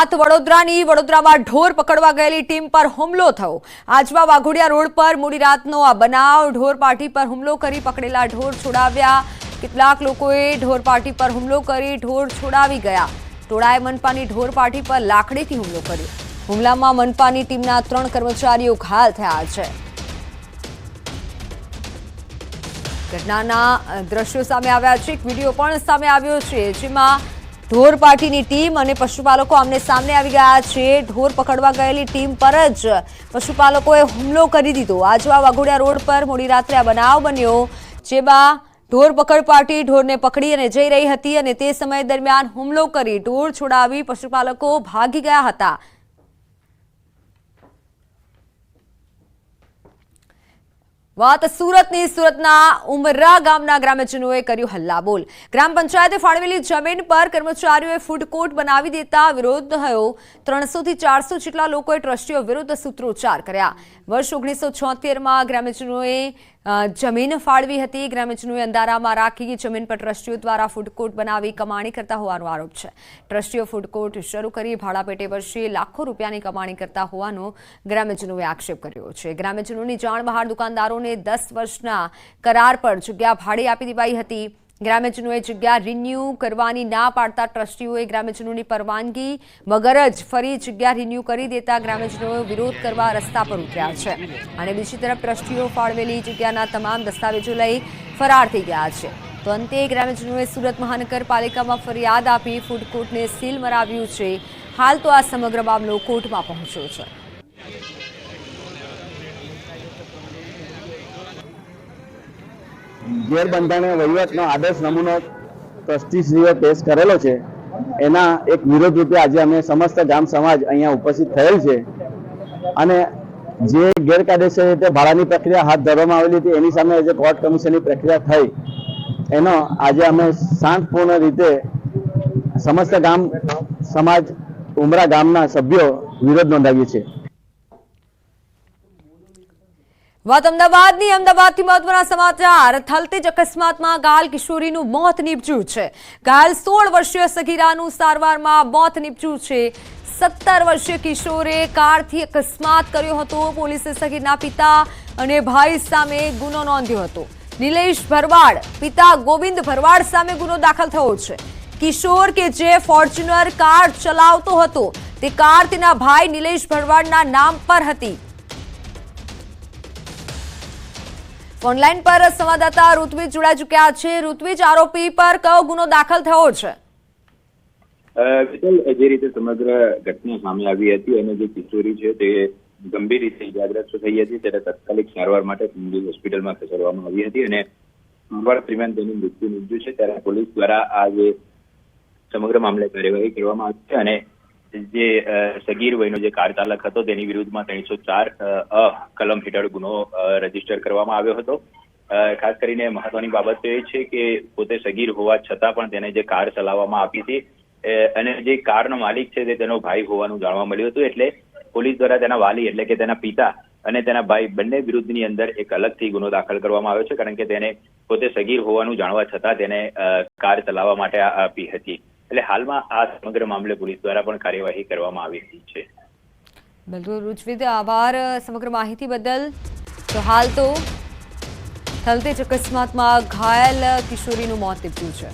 વડોદરામાં ઢોર પકડવા ગયેલી ટીમ પર હુમલો થયો। આજવા વાઘોડિયા રોડ પર મોડી રાતનો આ બનાવ। ઢોર પાર્ટી પર હુમલો કરી પકડેલા ઢોર છોડાવ્યા। કેટલાક લોકોએ ઢોર પાર્ટી પર હુમલો કરી ઢોર છોડાવી ગયા। ટોળાએ મનપાની ઢોર પાર્ટી પર લાકડીથી હુમલો કર્યો। હુમલામાં મનપાની ટીમના 3 કર્મચારીઓ ઘાયલ થયા છે। ઘટનાના દ્રશ્યો સામે આવ્યા છે। એક વિડીયો પણ સામે આવ્યો છે જેમાં ઢોર પાર્ટીની ટીમ અને પશુપાલકો આમને સામને આવી ગયા છે। ઢોર પકડવા ગયેલી ટીમ પર જ પશુપાલકોએ હુમલો કરી દીધો। આજવા વાઘોડિયા રોડ પર મોડી રાત્રે આ બનાવ બન્યો જેમાં ઢોર પકડ પાર્ટી ઢોરને પકડી અને જઈ રહી હતી અને તે સમય દરમિયાન હુમલો કરી ઢોર છોડાવી પશુપાલકો ભાગી ગયા હતા। વાત સુરતના ઉમરા ગામના ગ્રામજનોએ કર્યું હલ્લાબોલ। ગ્રામ પંચાયતે ફાળવેલી જમીન પર કર્મચારીઓએ ફૂડ કોર્ટ બનાવી દેતા વિરોધ થયો। 300 થી 400 જેટલા લોકોએ ટ્રસ્ટીઓ વિરુદ્ધ સૂત્રોચ્ચાર કર્યા। વર્ષ 1976માં ગ્રામજનોએ જમીન ફાળવી હતી। ગ્રામજનોએ અંધારામાં રાખી જમીન પર ટ્રસ્ટીઓ દ્વારા ફૂડ કોર્ટ બનાવી કમાણી કરતા હોવાનો આરોપ છે। ટ્રસ્ટીઓ ફૂડ કોર્ટ શરૂ કરી ભાડા પેટે વર્ષે લાખો રૂપિયાની કમાણી કરતા હોવાનો ગ્રામજનોએ આક્ષેપ કર્યો છે। ગ્રામજનોની જાણ બહાર દુકાનદારોને 10 વર્ષના કરાર પર જગ્યા ભાડે આપી દેવાઈ હતી। ગ્રામજનોએ જગ્યા રિન્યુ કરવાની ના પાડતા ટ્રસ્ટીઓએ ગ્રામજનોની પરવાનગી વગર જ ફરી જગ્યા રિન્યુ કરી દેતા ગ્રામજનોએ વિરોધ કરવા રસ્તા પર ઉતર્યા છે અને બીજી તરફ ટ્રસ્ટીઓ ફાળવેલી જગ્યાના તમામ દસ્તાવેજો લઈ ફરાર થઈ ગયા છે। તો અંતે ગ્રામજનોએ સુરત મહાનગરપાલિકામાં ફરિયાદ આપી ફૂડ કોર્ટને સીલ મરાવ્યું છે। હાલ તો આ સમગ્ર મામલો કોર્ટમાં પહોંચ્યો છે। ગેરબંધારણીય વહીવટનો આદર્શ નમૂનો ટ્રસ્ટીશ્રીએ પેશ કરેલો છે। એના એક વિરોધ રૂપે આજે અમે સમસ્ત ગામ સમાજ અહીંયા ઉપસ્થિત થયેલ છે અને જે ગેરકાયદેસર રીતે ભાડાની પ્રક્રિયા હાથ ધરવામાં આવેલી હતી એની સામે જે કોર્ટ કમિશનની પ્રક્રિયા થઈ એનો આજે અમે શાંતપૂર્ણ રીતે સમસ્ત ગામ સમાજ ઉમરા ગામના સભ્યો વિરોધ નોંધાવ્યો છે। વાત અમદાવાદથી મહત્વના સમાચાર। થલતેજ અકસ્માતમાં ઘાયલ કિશોરીનું મોત નીપજ્યું છે। ઘાયલ 16 વર્ષીય સગીરાનું સારવારમાં મોત નીપજ્યું છે। 17 વર્ષીય કિશોરે કારથી અકસ્માત કર્યો હતો। પોલીસે સગીરના પિતા અને ભાઈ સામે ગુનો નોંધ્યો હતો। નિલેશ ભરવાડ પિતા ગોવિંદ ભરવાડ સામે ગુનો દાખલ થયો છે। કિશોર કે જે ફોર્ચ્યુનર કાર ચલાવતો હતો તે કાર તેના ભાઈ નિલેશ ભરવાડના નામ પર હતી। ઓનલાઈન પર સંવાદદાતા ઋત્વિજ જોડાઈ ચૂક્યા છે। ઋત્વિજ, આરોપી પર કયો ગુનો દાખલ થયો છે? જે રીતે સમગ્ર ઘટના સામે આવી હતી અને જે કિશોરી છે તે ગંભીર રીતે ઇજાગ્રસ્ત થઈ હતી ત્યારે તાત્કાલિક સારવાર માટે સિવિલ હોસ્પિટલમાં ખસેડવામાં આવી હતી અને સારવાર દરમિયાન તેનું મૃત્યુ નીપજ્યું છે। ત્યારે પોલીસ દ્વારા આ જે સમગ્ર મામલે કાર્યવાહી કરવામાં આવી છે અને જે સગીર વયનો જે કાર ચાલક હતો તેની વિરુદ્ધમાં 304 કલમ હેઠળ ગુનો રજીસ્ટર કરવામાં આવ્યો હતો। ખાસ કરીને મહત્વની બાબત એ છે કે પોતે સગીર હોવા છતાં પણ તેને જે કાર ચલાવવામાં આપી હતી અને જે કારનો માલિક છે તે તેનો ભાઈ હોવાનું જાણવા મળ્યું હતું। એટલે પોલીસ દ્વારા તેના વાલી એટલે કે તેના પિતા અને તેના ભાઈ બંને વિરુદ્ધની અંદર એક અલગથી ગુનો દાખલ કરવામાં આવ્યો છે કારણ કે તેને પોતે સગીર હોવાનું જાણવા છતાં તેને કાર ચલાવવા માટે આપી હતી। એટલે હાલમાં આ સમગ્ર મામલે પોલીસ દ્વારા પણ કાર્યવાહી કરવામાં આવી રહી છે। બિલકુલ ઋત્વિજ, આભાર સમગ્ર માહિતી બદલ। તો હાલ તો થલતેજ અકસ્માતમાં ઘાયલ કિશોરીનું મોત નીપજ્યું છે।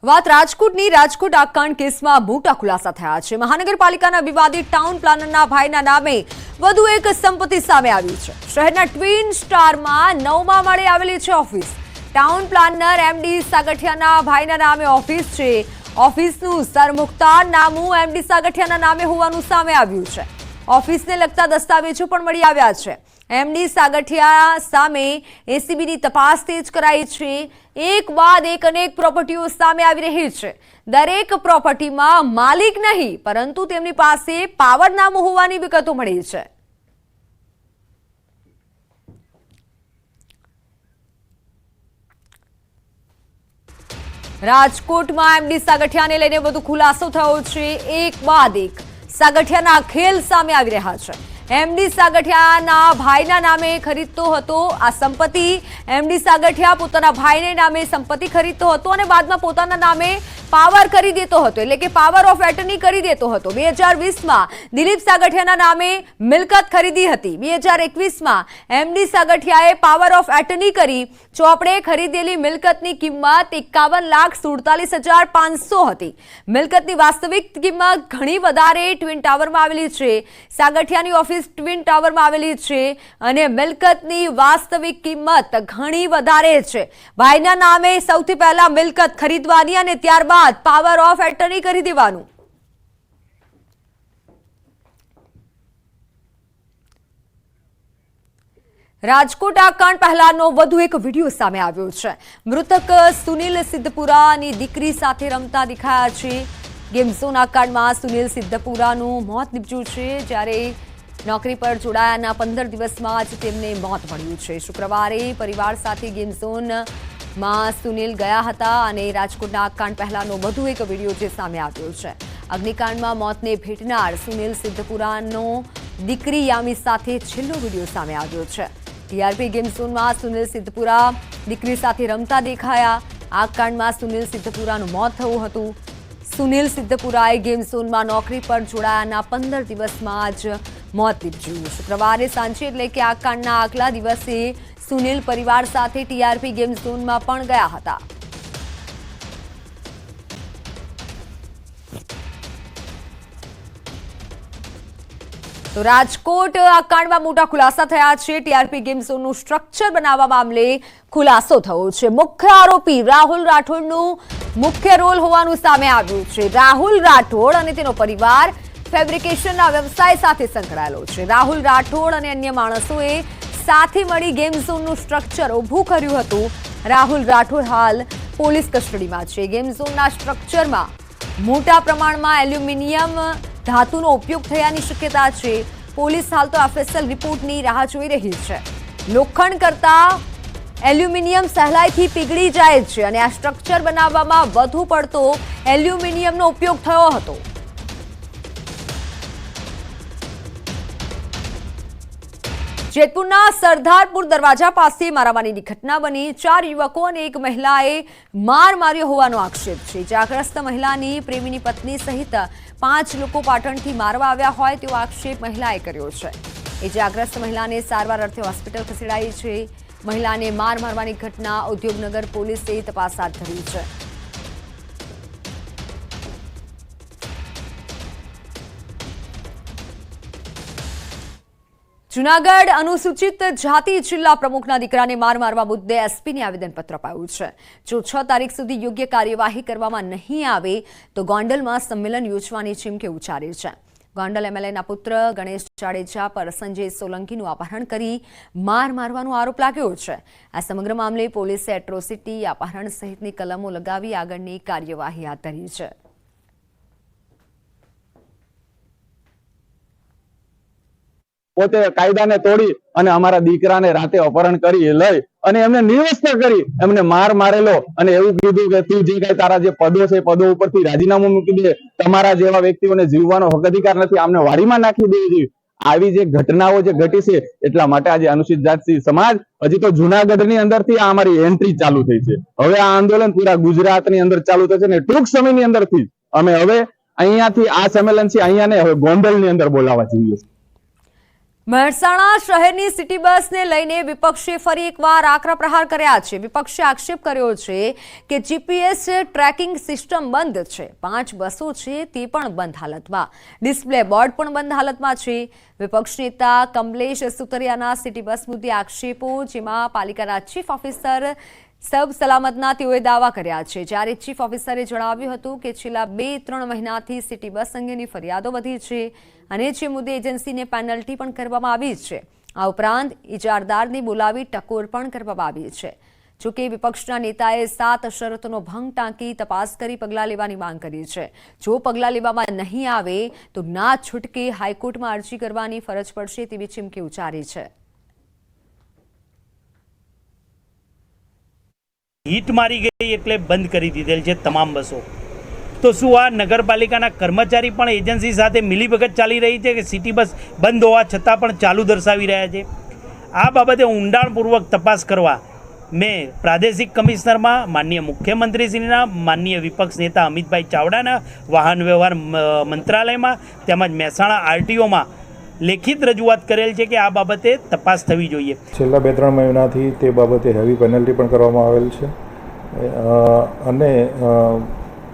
વાત રાજકોટની। રાજકોટ આગકાંડ કેસમાં મોટા ખુલાસા થયા છે। મહાનગરપાલિકાના વિવાદિત ટાઉન પ્લાનરના ભાઈના નામે વધુ એક સંપત્તિ સામે આવી છે। શહેરના ટ્વિન સ્ટારમાં 9મા માળે આવેલી છે ઓફિસ। ટાઉન પ્લાનર એમડી સાગઠિયાના ભાઈના નામે ઓફિસ છે। ઓફિસનું સરમુખતાર નામું એમડી સાગઠિયાના નામે હોવાનું સામે આવ્યું છે। ઓફિસને લગતા દસ્તાવેજો પણ મળી આવ્યા છે। એમડી સાગઠિયા સામે એસીબીની તપાસ તેજ કરાઈ છે। એક બાદ એક અનેક પ્રોપર્ટીઓ સામે આવી રહી છે। દરેક પ્રોપર્ટીમાં માલિક નહીં પરંતુ તેમની પાસે પાવરનામું હોવાની વિગતો મળી છે। રાજકોટમાં એમડી સાગઠિયાને લઈને વધુ ખુલાસો થયો છે। એક બાદ એક સાગઠિયાના ખેલ સામે આવી રહ્યા છે। એમડી સાગઠિયાના ભાઈના નામે ખરીદતો હતો આ સંપત્તિ। એમડી સાગઠિયા પોતાના ભાઈને નામે સંપત્તિ ખરીદતો હતો અને બાદમાં પોતાના નામે પાવર કરી દેતો હતો, એટલે કે પાવર ઓફ એટર્ની કરી દેતો હતો। 2020માં દિલીપ સાગઠિયાના નામે મિલકત ખરીદી હતી। 2021માં એમડી સાગઠિયાએ પાવર ઓફ એટર્ની કરી ચોપડે ખરીદેલી મિલકતની કિંમત 51,47,500 હતી। મિલકતની વાસ્તવિક કિંમત ઘણી વધારે ટ્વિન ટાવરમાં આવેલી છે। સાગઠિયાની ઓફિસ ટ્વિન ટાવરમાં આવેલી છે અને મિલકતની વાસ્તવિક કિંમત ઘણી વધારે છે। ભાઈના નામે સૌથી પહેલા મિલકત ખરીદવાની અને ત્યારબાદ પાવર ઓફ એટર્ની કરી દેવાનું। રાજકોટ આ કાંડ પહેલાનો વધુ એક વિડીયો સામે આવ્યો છે। મૃતક સુનિલ સિદ્ધપુરાની દીકરી સાથે રમતા દેખાયા છે। ગેમ ઝોન આ કાંડમાં સુનિલ સિદ્ધપુરાનું મોત નીપજ્યું છે, જ્યારે નોકરી પર જોડાયાના 15 દિવસમાં જ તેમને મોત મળ્યું છે। શુક્રવારે પરિવાર સાથે ગેમ ઝોનમાં સુનિલ ગયા હતા અને રાજકોટના આ કાંડ પહેલાનો વધુ એક વિડીયો જે સામે આવ્યો છે। અગ્નિકાંડમાં મોતને ભેટનાર સુનિલ સિદ્ધપુરાનો દીકરી યામી સાથે છેલ્લો વિડીયો સામે આવ્યો છે। ટીઆરપી ગેમ ઝોનમાં સુનિલ સિદ્ધપુરા દીકરી સાથે રમતા દેખાયા। આ કાંડમાં સુનિલ સિદ્ધપુરાનું મોત થયું હતું। સુનિલ સિદ્ધપુરાએ ગેમ ઝોનમાં નોકરી પર જોડાયાના 15 દિવસમાં જ મોત નીપજ્યું। શુક્રવારે સાંજે એટલે કે આ કાંડના આગલા દિવસે સુનિલ પરિવાર સાથે ટીઆરપી ગેમ ઝોનમાં પણ ગયા હતા। તો રાજકોટ આ કાંડમાં મોટા ખુલાસા થયા છે। ટીઆરપી ગેમ ઝોનનું સ્ટ્રક્ચર બનાવવા મામલે ખુલાસો થયો છે। મુખ્ય આરોપી રાહુલ રાઠોડનું મુખ્ય રોલ હોવાનું સામે આવ્યું છે। રાહુલ રાઠોડ અને તેનો પરિવાર ફેબ્રિકેશનના વ્યવસાય સાથે સંકળાયેલો છે। રાહુલ રાઠોડ અને અન્ય માણસોએ સાથે મળી ગેમ ઝોનનું સ્ટ્રક્ચર ઊભું કર્યું હતું। રાહુલ રાઠોડ હાલ પોલીસ કસ્ટડીમાં છે। ગેમ ઝોનના સ્ટ્રક્ચરમાં મોટા પ્રમાણમાં એલ્યુમિનિયમ ધાતુનો ઉપયોગ થયાની શક્યતા છે। પોલીસ હાલ તો એફએસએલ રિપોર્ટની રાહ જોઈ રહી છે। લોખંડ કરતા એલ્યુમિનિયમ સહેલાઈથી પીગળી જાય છે અને આ સ્ટ્રક્ચર બનાવવામાં વધુ પડતો એલ્યુમિનિયમનો ઉપયોગ થયો હતો। જેતપુરના સરદારપુર દરવાજા પાસે મારામારીની ઘટના બની। 4 યુવકો અને એક મહિલાએ માર માર્યો હોવાનો આક્ષેપ છે। ઇજાગ્રસ્ત મહિલાની પ્રેમીની પત્ની સહિત 5 લોકો પાટણથી મારવા આવ્યા હોય તેવો આક્ષેપ મહિલાએ કર્યો છે। ઇજાગ્રસ્ત મહિલાને સારવાર અર્થે હોસ્પિટલ ખસેડાઈ છે। મહિલાને માર મારવાની ઘટના ઉદ્યોગનગર પોલીસે તપાસ હાથ ધરી છે। જૂનાગઢ અનુસૂચિત જાતિ જિલ્લા પ્રમુખના દીકરાને માર મારવા મુદ્દે એસપીને આવેદનપત્ર અપાયું છે। જો 6 તારીખ સુધી યોગ્ય કાર્યવાહી કરવામાં નહીં આવે તો ગોંડલમાં સંમેલન યોજવાની ચીમકી ઉચ્ચારી છે। ગોંડલ એમએલએના પુત્ર ગણેશ જાડેજા પર સંજય સોલંકીનું અપહરણ કરી માર મારવાનો આરોપ લાગ્યો છે। આ સમગ્ર મામલે પોલીસે એટ્રોસિટી, અપહરણ સહિતની કલમો લગાવી આગળની કાર્યવાહી હાથ ધરી છે। પોતે કાયદાને તોડી અને અમારા દીકરાને રાતે અપહરણ કરી લઈ અને એમને નિર્વસ્ત્ર કરી એમને માર મારેલો અને એવું કીધું કે તું જે કઈ તારા જે પદો છે પદો ઉપરથી રાજીનામું મૂકી દે, તમારા જેવા વ્યક્તિઓને જીવવાનો હક અધિકાર નથી, આમને વાડીમાં નાખી દેવી જોઈએ। આવી જે ઘટનાઓ જે ઘટી છે એટલા માટે આજે અનુસૂચિત જાતિ સમાજ હજી તો જૂનાગઢની અંદરથી આ અમારી એન્ટ્રી ચાલુ થઈ છે। હવે આ આંદોલન પૂરા ગુજરાતની અંદર ચાલુ થશે ને ટૂંક સમયની અંદરથી અમે હવે અહીંયાથી આ સંમેલન છે અહીંયાને હવે ગોંડલની અંદર બોલાવવા જોઈએ છીએ। મહેસાણા શહેરની સિટી બસને લઈને વિપક્ષે ફરી એકવાર આકરા પ્રહાર કર્યા છે। વિપક્ષે આક્ષેપ કર્યો છે કે જીપીએસ ટ્રેકિંગ સિસ્ટમ બંધ છે। 5 બસો છે તે પણ બંધ હાલતમાં, ડિસ્પ્લે બોર્ડ પણ બંધ હાલતમાં છે। વિપક્ષ નેતા કમલેશ સુતરિયાના સિટી બસ મુદ્દે આક્ષેપો, જેમાં પાલિકાના ચીફ ઓફિસર સબ સલામતના તેઓએ દાવા કર્યા છે। જ્યારે ચીફ ઓફિસરે જણાવ્યું હતું કે છેલ્લા 2-3 મહિનાથી સિટી બસ અંગેની ફરિયાદો વધી છે અને જે મુદ્દે એજન્સીને પેનલ્ટી પણ કરવામાં આવી છે। આ ઉપરાંત ઇજારદારને બોલાવી ટકોર પણ કરવામાં આવી છે। જોકે વિપક્ષના નેતાએ 7 શરતોનો ભંગ ટાંકી તપાસ કરી પગલાં લેવાની માંગ કરી છે। જો પગલાં લેવામાં નહીં આવે તો ના છૂટકે હાઈકોર્ટમાં અરજી કરવાની ફરજ પડશે તેવી ચીમકી ઉચ્ચારી છે। હીટ મારી ગઈ એટલે બંધ કરી દીધેલ છે તમામ બસો। તો શું આ નગરપાલિકાના કર્મચારી પણ એજન્સી સાથે મિલીભગત ચાલી રહી છે કે સિટી બસ બંધ હોવા છતાં પણ ચાલુ દર્શાવી રહ્યા છે? આ બાબતે ઊંડાણપૂર્વક તપાસ કરવા મેં પ્રાદેશિક કમિશનરમાં, માનનીય મુખ્યમંત્રીશ્રીના, માનનીય વિપક્ષ નેતા અમિતભાઈ ચાવડાના, વાહન વ્યવહાર મંત્રાલયમાં તેમજ મહેસાણા આરટીઓમાં લેખિત રજૂઆત કરેલ છે કે આ બાબતે તપાસ થવી જોઈએ. છેલ્લા 2-3 મહિનાથી તે બાબતે હેવી પેનલ્ટી પણ કરવામાં આવેલ છે અને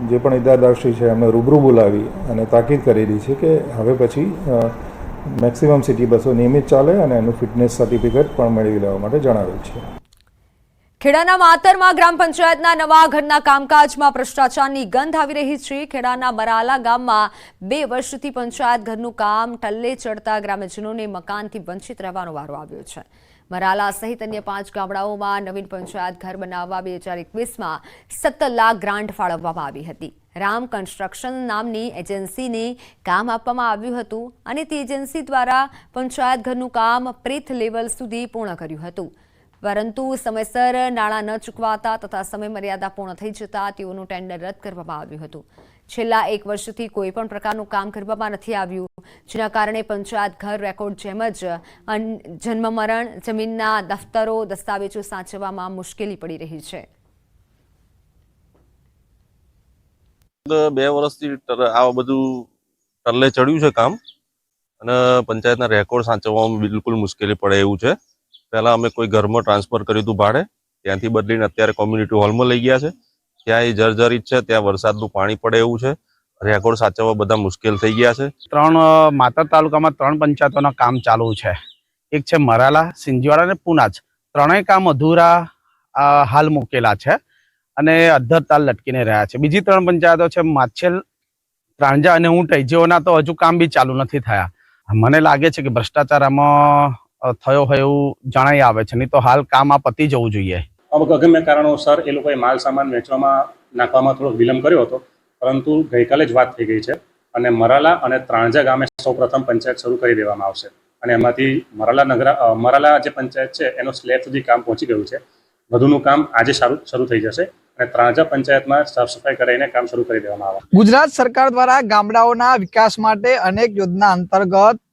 જે પણ ઇજારદારશ્રી છે એમને રૂબરૂ બોલાવી અને તાકીદ કરેલી છે કે હવે પછી મેક્સિમમ સિટી બસો નિયમિત ચાલે અને એનું ફિટનેસ સર્ટિફિકેટ પણ મેળવી લેવા માટે જણાવેલ છે. ખેડાના માતરમાં ગ્રામ પંચાયતના નવા ઘરના કામકાજમાં ભ્રષ્ટાચારની ગંધ આવી રહી છે. ખેડાના મરાલા ગામમાં 2 વર્ષથી પંચાયત ઘરનું કામ ટલ્લે ચડતા ગ્રામજનોને મકાનથી વંચિત રહેવાનો વારો આવ્યો છે. મરાલા સહિત અન્ય 5 ગામડાઓમાં નવીન પંચાયત ઘર બનાવવા 2021માં 17 લાખ ગ્રાન્ટ ફાળવવામાં આવી હતી. રામ કન્સ્ટ્રક્શન નામની એજન્સીને કામ આપવામાં આવ્યું હતું અને તે એજન્સી દ્વારા પંચાયત ઘરનું કામ પ્રીથ લેવલ સુધી પૂર્ણ કર્યું હતું. પરંતુ સમયસર નાણાં ન ચૂકવાતા તથા સમય મર્યાદા પૂર્ણ થઈ જતા તેઓનું ટેન્ડર રદ કરવામાં આવ્યું હતું. છેલ્લા 1 વર્ષથી કોઈ પણ પ્રકારનું કામ કરવામાં નથી આવ્યું, જેના કારણે પંચાયત ઘર રેકોર્ડ જેમ જ જન્મ મરણ, જમીનના દફતરો, દસ્તાવેજો સાચવવામાં મુશ્કેલી પડી રહી છે. 2 વર્ષથી આ બધું ટલ્લે ચડ્યું છે કામ અને પંચાયતના રેકોર્ડ સાચવવામાં બિલકુલ મુશ્કેલી પડે એવું છે. પહેલા અમે કોઈ ઘરમાં ટ્રાન્સફર કર્યું હતું ભાડે, ત્યાંથી બદલીને અત્યારે કોમ્યુનિટી હોલમાં લઈ ગયા છે. ત્યાં એ જર્જરિત છે, ત્યાં વરસાદનું પાણી પડે એવું છે, રેકોર્ડ સાચવવા બધા મુશ્કેલ થઈ ગયા છે. 3 માતર તાલુકામાં 3 પંચાયતોના કામ ચાલુ છે. એક છે મરાલા, સિંજવાડા અને પુનાજ. 3 કામ અધૂરા હાલ મૂકેલા છે અને અધ્ધર તાલ લટકીને રહ્યા છે. બીજી 3 પંચાયતો છે માછેલ, ત્રાંજા અને ઊંટઈ, જેઓના તો હજુ કામ બી ચાલુ નથી થયા. મને લાગે છે કે ભ્રષ્ટાચાર આમાં થયો હોય એવું જણાઈ આવે છે, નહીં તો હાલ કામ આ પતી જવું જોઈએ. અગમ્ય કારણોસર એ લોકોએ માલ સામાન વેચવામાં નાખવામાં થોડો વિલંબ કર્યો હતો, પરંતુ ગઈકાલે જ વાત થઈ ગઈ છે અને મરાલા અને ત્રાંજા ગામે સૌપ્રથમ પંચાયત શરૂ કરી દેવામાં આવશે અને એમાંથી મરાલા જે પંચાયત છે એનો સ્લેબ સુધી કામ પહોંચી ગયું છે. વધુનું કામ આજે શરૂ થઈ જશે અને ત્રાંજા પંચાયતમાં સાફ સફાઈ કરીને કામ શરૂ કરી દેવામાં આવે. ગુજરાત સરકાર દ્વારા ગામડાઓના વિકાસ માટે અનેક યોજના અંતર્ગત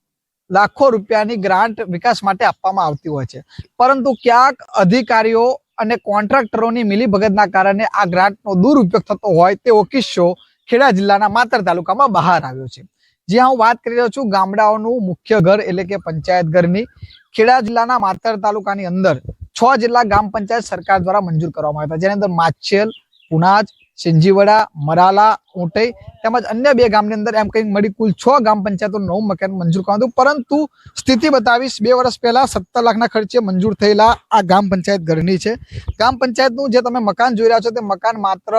લાખો રૂપિયાની ગ્રાન્ટ વિકાસ માટે આપવામાં આવતી હોય છે, પરંતુ ક્યાંક અધિકારીઓ અને કોન્ટ્રાક્ટરોની મિલીભગતના કારણે આ ગ્રાન્ટનો દુરુપયોગ થતો હોય તેવો કિસ્સો ખેડા જિલ્લાના માતર તાલુકામાં બહાર આવ્યો છે. જ્યાં હું વાત કરી રહ્યો છું ગામડાઓનું મુખ્ય ઘર એટલે કે પંચાયત ઘરની. ખેડા જિલ્લાના માતર તાલુકાની અંદર 6 જેટલા ગ્રામ પંચાયત સરકાર દ્વારા મંજૂર કરવામાં આવ્યા હતા, જેની અંદર માછેલ, પુનાજ, સિંજીવડા, મરાલા, ઊંટઈ તેમજ અન્ય 2 ગામની અંદર એમ કંઈક મળી કુલ 6 ગ્રામ પંચાયતો 9 મકાન મંજૂર કરવામાં હતું. પરંતુ સ્થિતિ બતાવીશ 2 વર્ષ પહેલા 17 લાખના ખર્ચે મંજૂર થયેલા આ ગ્રામ પંચાયત ઘરની છે. ગ્રામ પંચાયતનું જે તમે મકાન જોઈ રહ્યા છો તે મકાન માત્ર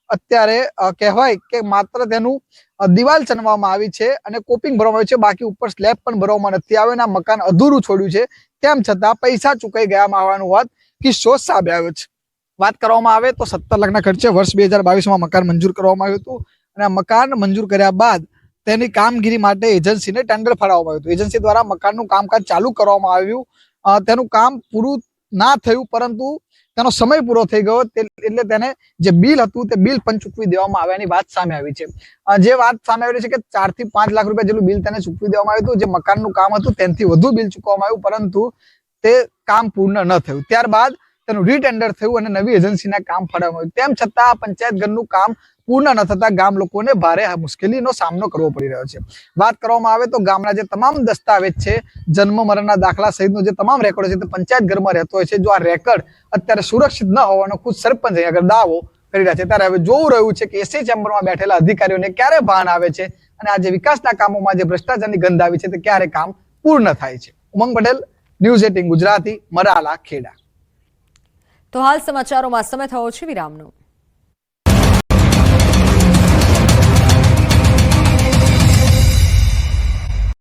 અત્યારે કહેવાય કે માત્ર તેનું દિવાલ ચણવામાં આવી છે અને કોપિંગ ભરવામાં આવ્યું છે, બાકી ઉપર સ્લેબ પણ ભરવામાં નથી આવ્યો. આ મકાન અધૂરું છોડ્યું છે, તેમ છતાં પૈસા ચૂકાઈ ગયા હોવાનું વાત કિસ્સો સામે આવ્યો છે. વાત કરવામાં આવે તો 17 લાખના ખર્ચે વર્ષ 2022માં મકાન મંજૂર કરવામાં આવ્યું હતું અને મકાન મંજૂર કર્યા બાદ તેની કામગીરી માટે એજન્સીને ટેન્ડર ફાળવવામાં આવ્યું હતું. એજન્સી દ્વારા મકાનનું કામકાજ ચાલુ કરવામાં આવ્યું, તેનું કામ પૂરું ના થયું, પરંતુ તેનો સમય પૂરો થઈ ગયો એટલે તેને જે બિલ હતું તે બિલ પણ ચૂકવી દેવામાં આવ્યાની વાત સામે આવી છે. જે વાત સામે આવી છે કે 4 થી 5 લાખ રૂપિયા જેટલું બિલ તેને ચૂકવી દેવામાં આવ્યું હતું. જે મકાનનું કામ હતું તેનાથી વધુ બિલ ચૂકવવામાં આવ્યું, પરંતુ તે કામ પૂર્ણ ન થયું. ત્યારબાદ તેનું રીટેન્ડર થયું અને નવી એજન્સીના કામ ફાળવવામાં આવ્યું. તેમ છતાં આ પંચાયત ઘરનું કામ પૂર્ણ ન થતા ગામ લોકોને ભારે મુશ્કેલીનો સામનો કરવો પડી રહ્યો છે. વાત કરવામાં આવે તો ગામના જે તમામ દસ્તાવેજ છે, જન્મ મરણના દાખલા સહિતનો જે તમામ રેકોર્ડ છે તે પંચાયત ઘરમાં રહેતો હોય છે. જો આ રેકોર્ડ અત્યારે સુરક્ષિત ન હોવાનો ખુદ સરપંચ અહીં આગળ દાવો કરી રહ્યા છે. ત્યારે હવે જોવું રહ્યું છે કે એસી ચેમ્બરમાં બેઠેલા અધિકારીઓને ક્યારે ભાન આવે છે અને આ જે વિકાસના કામોમાં જે ભ્રષ્ટાચારની ગંધ આવી છે તે ક્યારે કામ પૂર્ણ થાય છે. ઉમંગ પટેલ, ન્યૂઝ 18 ગુજરાતી, મરાલા, ખેડા. તો હાલ સમાચારોમાં સમય થયો છે વિરામનો.